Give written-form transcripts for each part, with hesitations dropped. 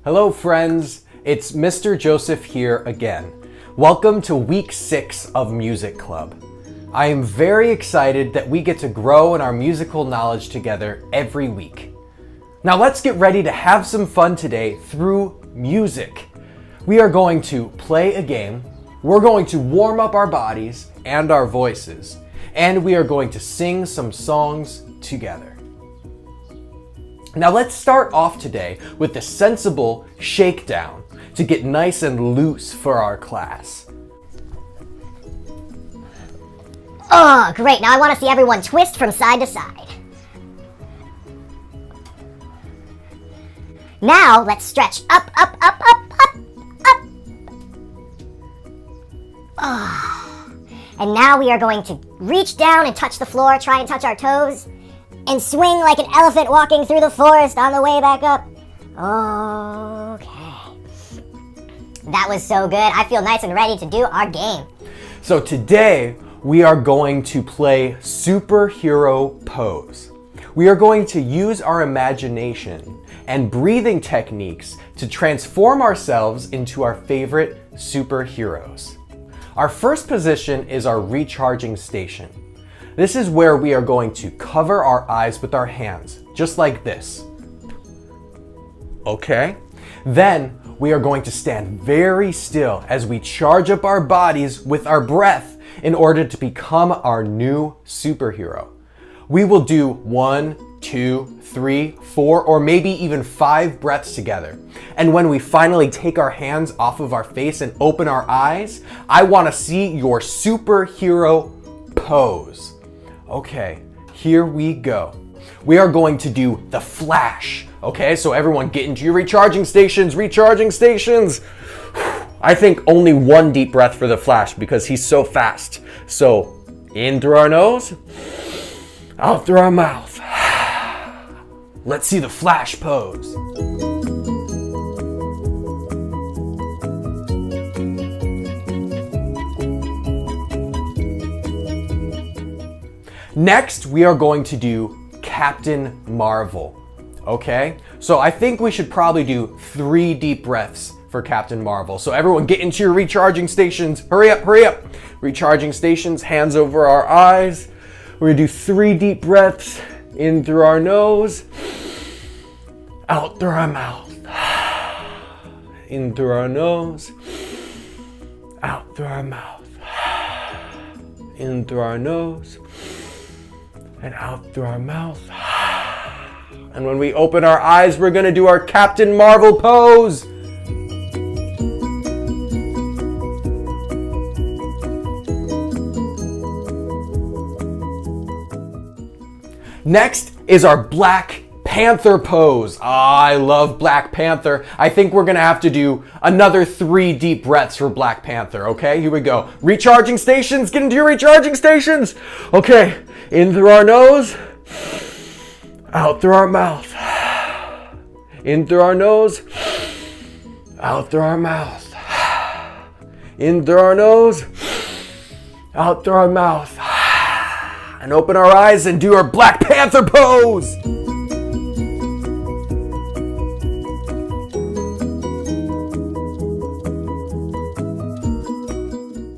Hello friends, it's Mr. Joseph here again. Welcome to week 6 of Music Club. I am very excited that we get to grow in our musical knowledge together every week. Now let's get ready to have some fun today through music. We are going to play a game, we're going to warm up our bodies and our voices, and we are going to sing some songs together. Now let's start off today with the sensible shakedown to get nice and loose for our class. Oh, great. Now I want to see everyone twist from side to side. Now let's stretch up, up, up, up, up, up. Oh. And now we are going to reach down and touch the floor, try and touch our toes, and swing like an elephant walking through the forest on the way back up. Okay. That was so good. I feel nice and ready to do our game. So today we are going to play superhero pose. We are going to use our imagination and breathing techniques to transform ourselves into our favorite superheroes. Our first position is our recharging station. This is where we are going to cover our eyes with our hands, just like this. Okay? Then we are going to stand very still as we charge up our bodies with our breath in order to become our new superhero. We will do 1, 2, 3, 4, or maybe even 5 breaths together. And when we finally take our hands off of our face and open our eyes, I want to see your superhero pose. Okay, here we go. We are going to do the flash. Okay, so everyone get into your recharging stations, I think only one deep breath for the flash because he's so fast. So in through our nose, out through our mouth. Let's see the flash pose. Next, we are going to do Captain Marvel, okay? So I think we should probably do 3 deep breaths for Captain Marvel. So everyone get into your recharging stations. Hurry up, hurry up. Recharging stations, hands over our eyes. We're gonna do 3 deep breaths in through our nose, out through our mouth. In through our nose, out through our mouth. In through our nose, and out through our mouth. And when we open our eyes, we're gonna do our Captain Marvel pose. Next is our Black Panther pose. I love Black Panther. I think we're gonna have to do another 3 deep breaths for Black Panther, okay? Here we go. Recharging stations, get into your recharging stations. Okay, in through our nose, out through our mouth. In through our nose, out through our mouth. In through our nose, out through our mouth. And open our eyes and do our Black Panther pose.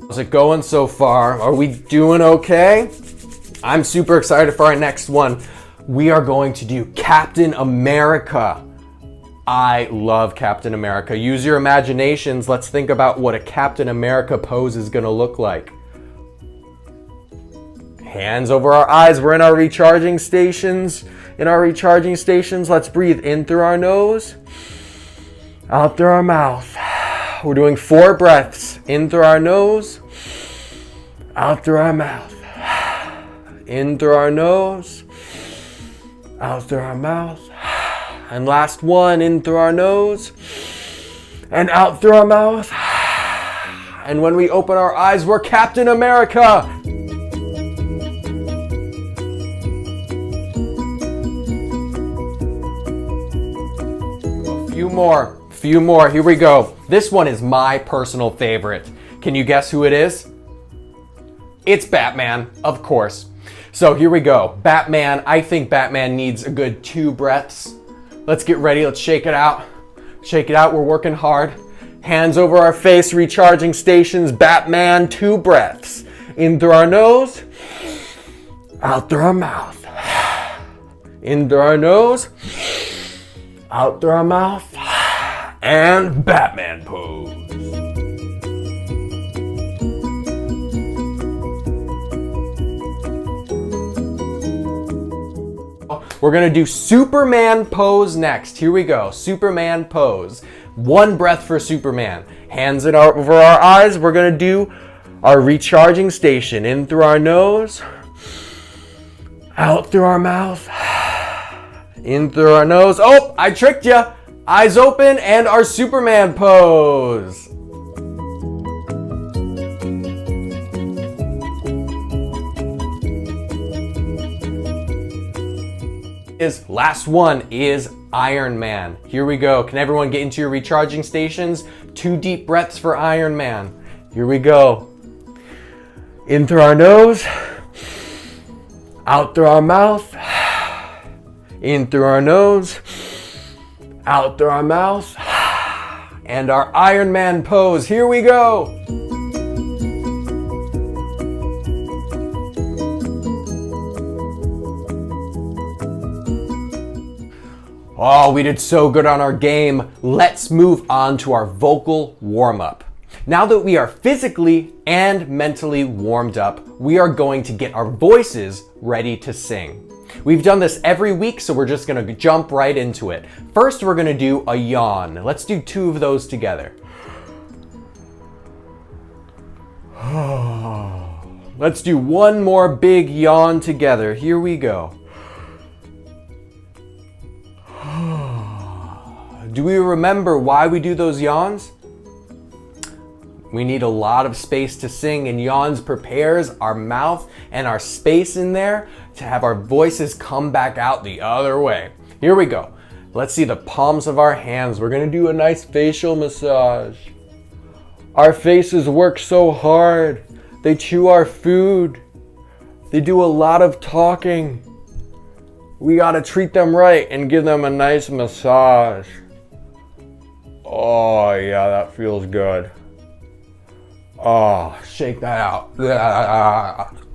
How's it going so far? Are we doing okay? I'm super excited for our next one. We are going to do Captain America. I love Captain America. Use your imaginations. Let's think about what a Captain America pose is gonna look like. Hands over our eyes. We're in our recharging stations. In our recharging stations, let's breathe in through our nose, out through our mouth. We're doing 4 breaths. In through our nose, out through our mouth. In through our nose, out through our mouth. And last one, in through our nose, and out through our mouth. And when we open our eyes, we're Captain America. Few more, here we go. This one is my personal favorite. Can you guess who it is? It's Batman, of course. So here we go. Batman, I think Batman needs a good 2 breaths. Let's get ready, let's shake it out. Shake it out, we're working hard. Hands over our face, recharging stations, Batman, 2 breaths. In through our nose, out through our mouth. In through our nose, out through our mouth, and Batman pose. We're gonna do Superman pose next. Here we go, Superman pose. 1 breath for Superman. Hands over our eyes. We're gonna do our recharging station. In through our nose, out through our mouth, in through our nose. Oh, I tricked you. Eyes open and our Superman pose. Last one is Iron Man. Here we go. Can everyone get into your recharging stations? 2 deep breaths for Iron Man. Here we go. In through our nose, out through our mouth, in through our nose, out through our mouth, and our Iron Man pose. Here we go. Oh, we did so good on our game. Let's move on to our vocal warm-up. Now that we are physically and mentally warmed up, we are going to get our voices ready to sing. We've done this every week, so we're just gonna jump right into it. First, we're gonna do a yawn. Let's do 2 of those together. Let's do 1 more big yawn together. Here we go. Do we remember why we do those yawns? We need a lot of space to sing, and yawns prepares our mouth and our space in there to have our voices come back out the other way. Here we go. Let's see the palms of our hands. We're gonna do a nice facial massage. Our faces work so hard. They chew our food. They do a lot of talking. We gotta treat them right and give them a nice massage. Oh yeah, that feels good. Oh, shake that out.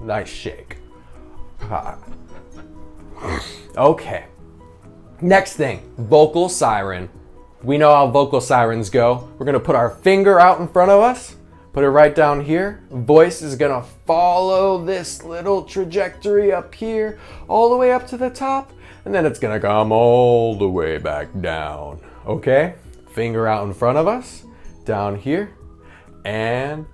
Nice shake. Okay. Next thing, vocal siren. We know how vocal sirens go. We're gonna put our finger out in front of us, put it right down here. Voice is gonna follow this little trajectory up here, all the way up to the top, and then it's gonna come all the way back down. Okay? Finger out in front of us, down here, and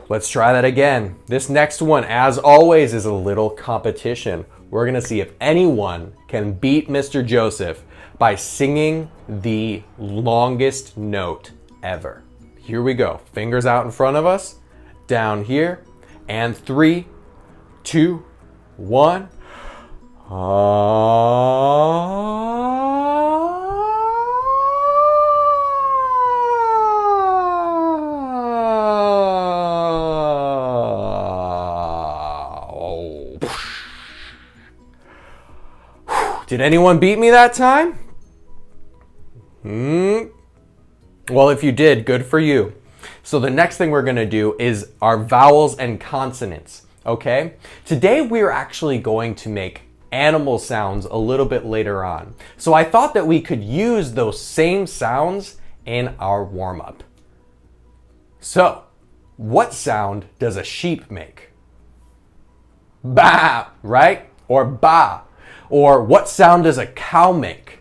let's try that again. This next one, as always, is a little competition. We're gonna see if anyone can beat Mr. Joseph by singing the longest note ever. Here we go. Fingers out in front of us, down here, and 3, 2, 1. Did anyone beat me that time? Well, if you did, good for you. So the next thing we're gonna do is our vowels and consonants, okay? Today we're actually going to make animal sounds a little bit later on. So I thought that we could use those same sounds in our warm-up. So, what sound does a sheep make? Ba, right? Or ba. Or what sound does a cow make?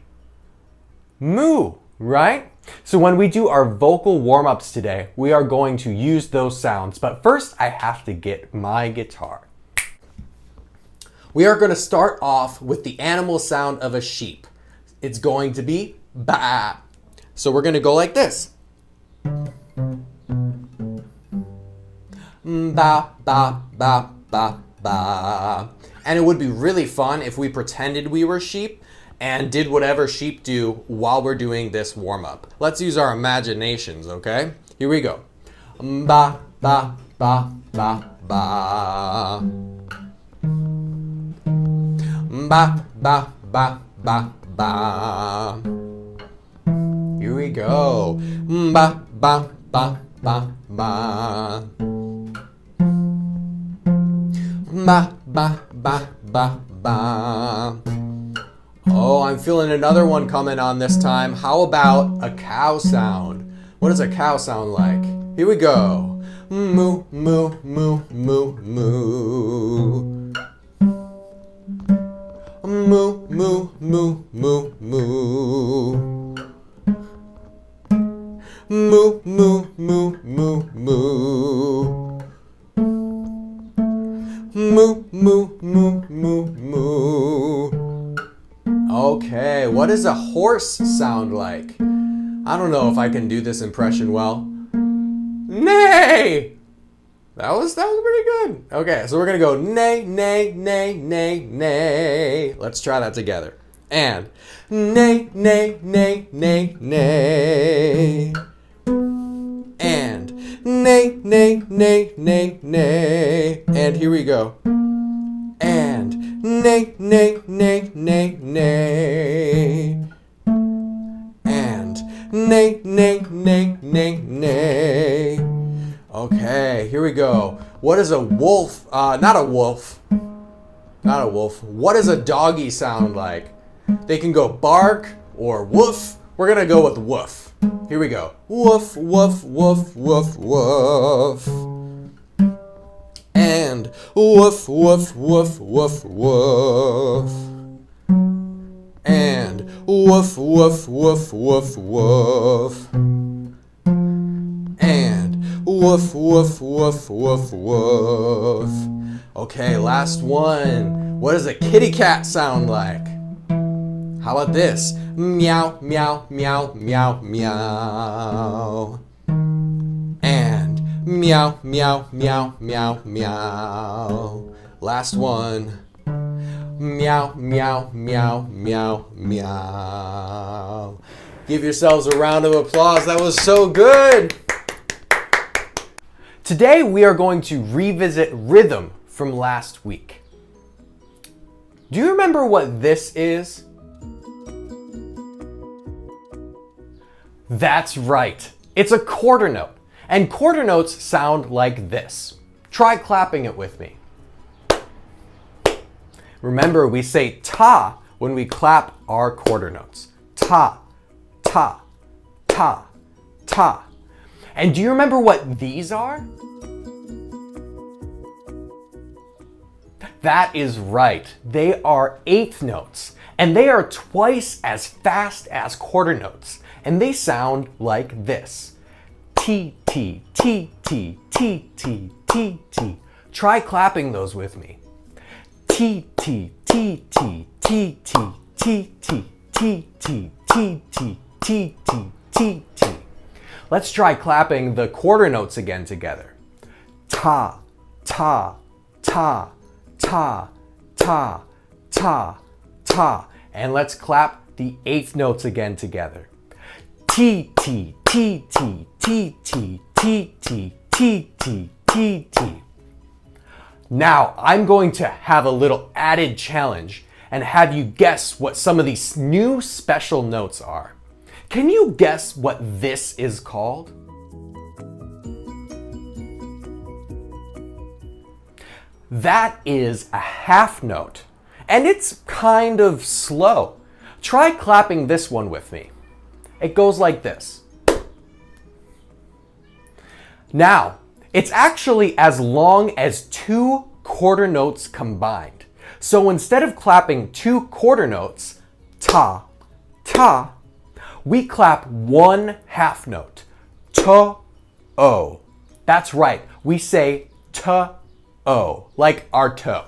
Moo, right? So when we do our vocal warm-ups today, we are going to use those sounds. But first, I have to get my guitar. We are going to start off with the animal sound of a sheep. It's going to be ba. So we're going to go like this. Ba, ba, ba, ba, ba. And it would be really fun if we pretended we were sheep and did whatever sheep do while we're doing this warm-up. Let's use our imaginations, okay? Here we go. Ba, ba, ba, ba, ba. Ba, ba, ba, ba, ba. Here we go. Ba, ba, ba, ba, ba. Ba, ba, ba, ba, ba. Oh, I'm feeling another one coming on this time. How about a cow sound? What does a cow sound like? Here we go. Moo, moo, moo, moo, moo. Moo, moo, moo, moo, moo. Moo, moo, moo, moo, moo. Moo, moo, moo, moo, moo. Okay, what does a horse sound like? I don't know if I can do this impression well. Neigh! That was pretty good. Okay, so we're gonna go neigh, neigh, neigh, neigh, neigh. Let's try that together. And neigh, neigh, neigh, neigh, neigh. And neigh, neigh, neigh, neigh, neigh. And here we go. And neigh, neigh, neigh, neigh, neigh. And neigh, neigh, neigh, neigh, neigh. Okay, here we go. What is a wolf? Not a wolf. Not a wolf. What does a doggy sound like? They can go bark or woof. We're gonna go with woof. Here we go. Woof, woof, woof, woof, woof. And woof, woof, woof, woof, woof. And woof, woof, woof, woof, woof. And woof, woof, woof, woof, woof. Okay, last one. What does a kitty cat sound like? How about this? Meow, meow, meow, meow, meow. And meow, meow, meow, meow, meow. Last one. Meow, meow, meow, meow, meow. Give yourselves a round of applause. That was so good. Today we are going to revisit rhythm from last week. Do you remember what this is? That's right. It's a quarter note. And quarter notes sound like this. Try clapping it with me. Remember, we say ta when we clap our quarter notes. Ta, ta, ta, ta. And do you remember what these are? That is right. They are eighth notes. And they are twice as fast as quarter notes. And they sound like this. T, T, T, T, T, T, T, T. Try clapping those with me. T, T, T, T, T, T, T, T, T, T, T, T, T, T, T, T. Let's try clapping the quarter notes again together. Ta, ta, ta, ta, ta, ta, ta. And let's clap the eighth notes again together. T, T, T, T, T, T, T, T, T, T, T, T. Now, I'm going to have a little added challenge and have you guess what some of these new special notes are. Can you guess what this is called? That is a half note, and it's kind of slow. Try clapping this one with me. It goes like this. Now, it's actually as long as two quarter notes combined. So instead of clapping two quarter notes, ta, ta, we clap one half note, to-o. That's right, we say to-o, like our toe,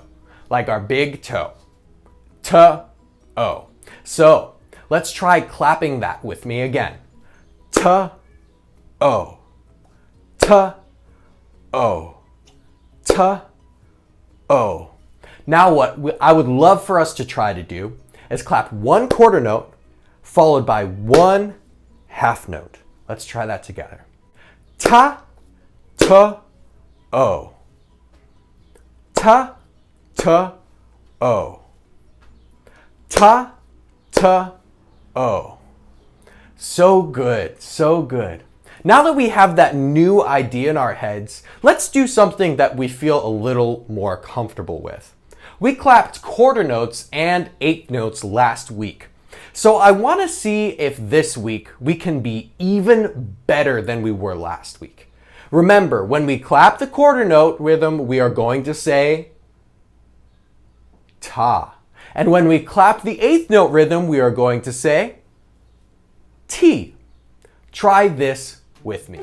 like our big toe. To-o. So, let's try clapping that with me again. To-o. To-o. To-o. Now what I would love for us to try to do is clap one quarter note followed by one half note. Let's try that together. Ta, ta, o. Ta, ta, o. Ta, ta, o. So good, so good. Now that we have that new idea in our heads, let's do something that we feel a little more comfortable with. We clapped quarter notes and eighth notes last week. So I want to see if this week we can be even better than we were last week. Remember, when we clap the quarter note rhythm, we are going to say ta. And when we clap the eighth note rhythm, we are going to say T. Try this with me.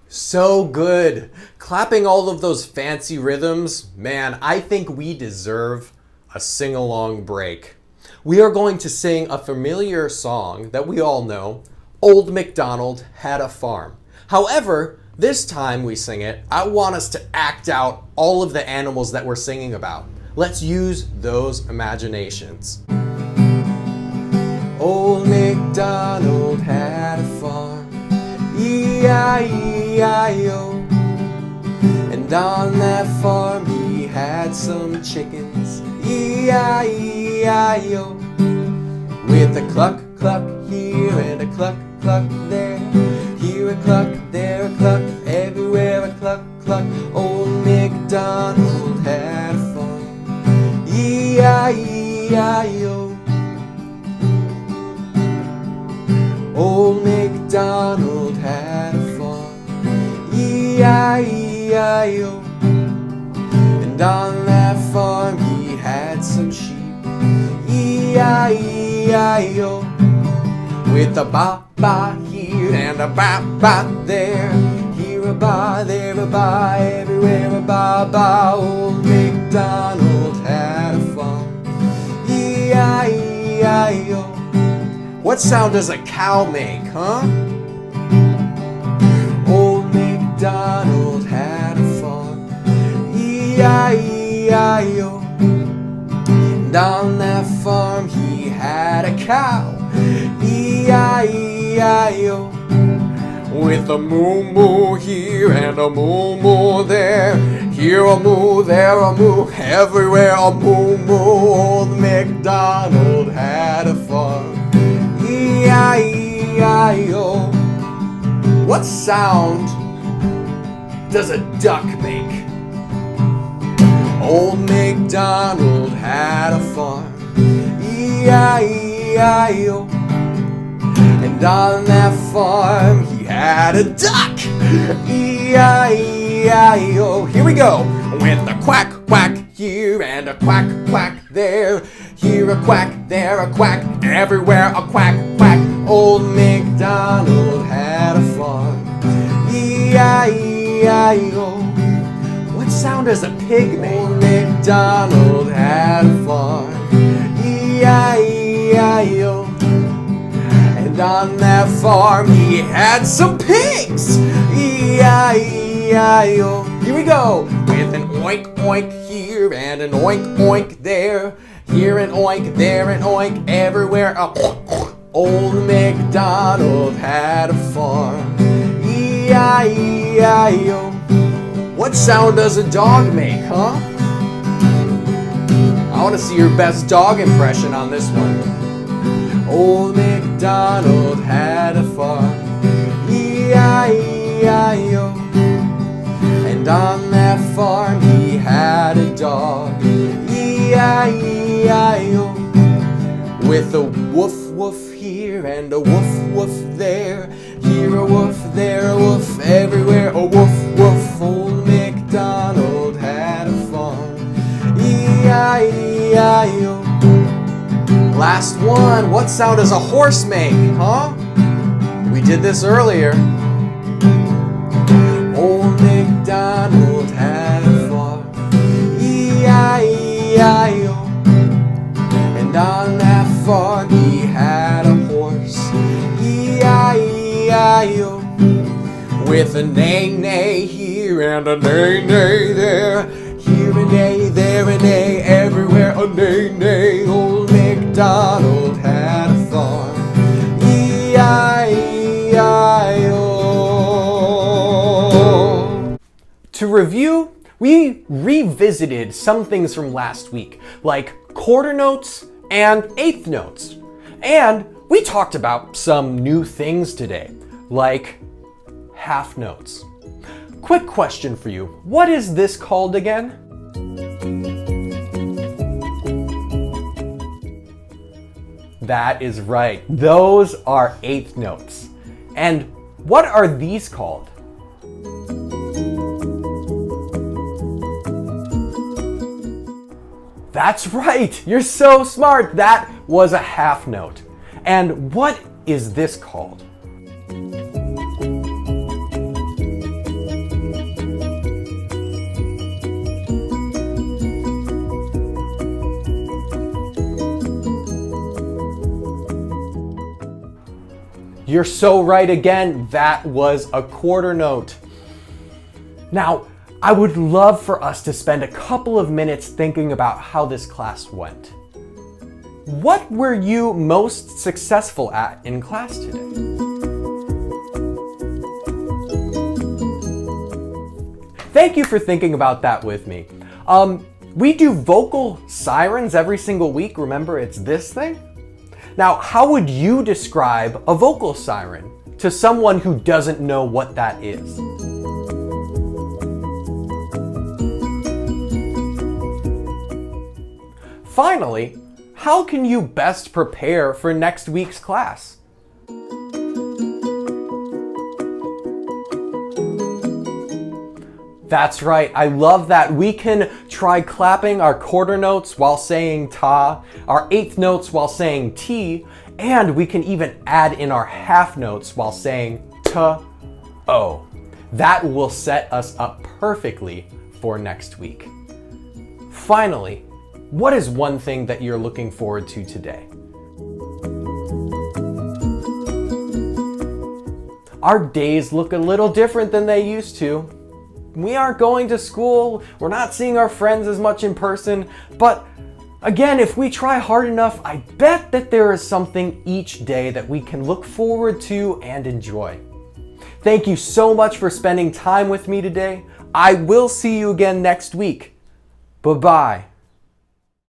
So good. Clapping all of those fancy rhythms, man, I think we deserve a sing-along break. We are going to sing a familiar song that we all know, Old MacDonald Had a Farm. However, this time we sing it, I want us to act out all of the animals that we're singing about. Let's use those imaginations. Old MacDonald had a farm, E-I-E-I-O. And on that farm he had some chickens, E-I-E-I-O. With a cluck, cluck here and a cluck, cluck there. Here a cluck, there a cluck, everywhere a cluck, cluck. Old MacDonald had a farm, E-I-E-I-O. Old MacDonald had a farm, E-I-E-I-O. And on that farm he had some sheep, E-I-E-I-O. With a ba-ba here and a ba-ba there. Here a ba, there a ba, everywhere a ba-ba. Old MacDonald had a farm, E-I-E-I-O. What sound does a cow make, huh? Old MacDonald had a farm, E-I-E-I-O. And on that farm he had a cow, E-I-E-I-O. With a moo-moo here and a moo-moo there. Here a moo, there a moo, everywhere a moo-moo. Old MacDonald had a farm, E-I-E-I-O. What sound does a duck make? Old MacDonald had a farm, E-I-E-I-O. And on that farm he had a duck, E-I-E-I-O. E-I-E-I-O. Here we go. With a quack, quack here and a quack, quack there. Here a quack, there a quack, everywhere a quack, quack. Old MacDonald had a farm. E-I-E-I-O. What sound does a pig make? Old MacDonald had a farm. E-I-E-I-O. And on that farm he had some pigs. E-I-E-I-O. Here we go. With an oink oink here and an oink oink there. Here an oink, there an oink, everywhere a Old MacDonald had a farm. E-I-E-I-O. What sound does a dog make, huh? I want to see your best dog impression on this one. Old MacDonald had a farm. E-I-E-I-O. And on that farm he had a dog. E-I-E-I-O. With a woof woof here and a woof woof there. Here a woof, there a woof, everywhere a woof woof. Old MacDonald had a farm. E-I-E-I-O. Last one. What sound does a horse make, huh? We did this earlier. Old MacDonald had a farm. E-I-E-I-O. And on that farm he had a horse. E-I-E-I-O. With a neigh-neigh here and a neigh-neigh there. Here a neigh, there a neigh, everywhere a neigh-neigh. Old MacDonald had a farm. E-I-E-I-O. To review, we revisited some things from last week, like quarter notes and eighth notes. And we talked about some new things today, like half notes. Quick question for you. What is this called again? That is right. Those are eighth notes. And what are these called? That's right. You're so smart. That was a half note. And what is this called? You're so right again. That was a quarter note. Now, I would love for us to spend a couple of minutes thinking about how this class went. What were you most successful at in class today? Thank you for thinking about that with me. We do vocal sirens every single week. Remember, it's this thing? Now, how would you describe a vocal siren to someone who doesn't know what that is? Finally, how can you best prepare for next week's class? That's right, I love that. We can try clapping our quarter notes while saying ta, our eighth notes while saying ti, and we can even add in our half notes while saying t-o. That will set us up perfectly for next week. Finally, what is one thing that you're looking forward to today? Our days look a little different than they used to. We aren't going to school, we're not seeing our friends as much in person, but again, if we try hard enough, I bet that there is something each day that we can look forward to and enjoy. Thank you so much for spending time with me today. I will see you again next week. Bye-bye.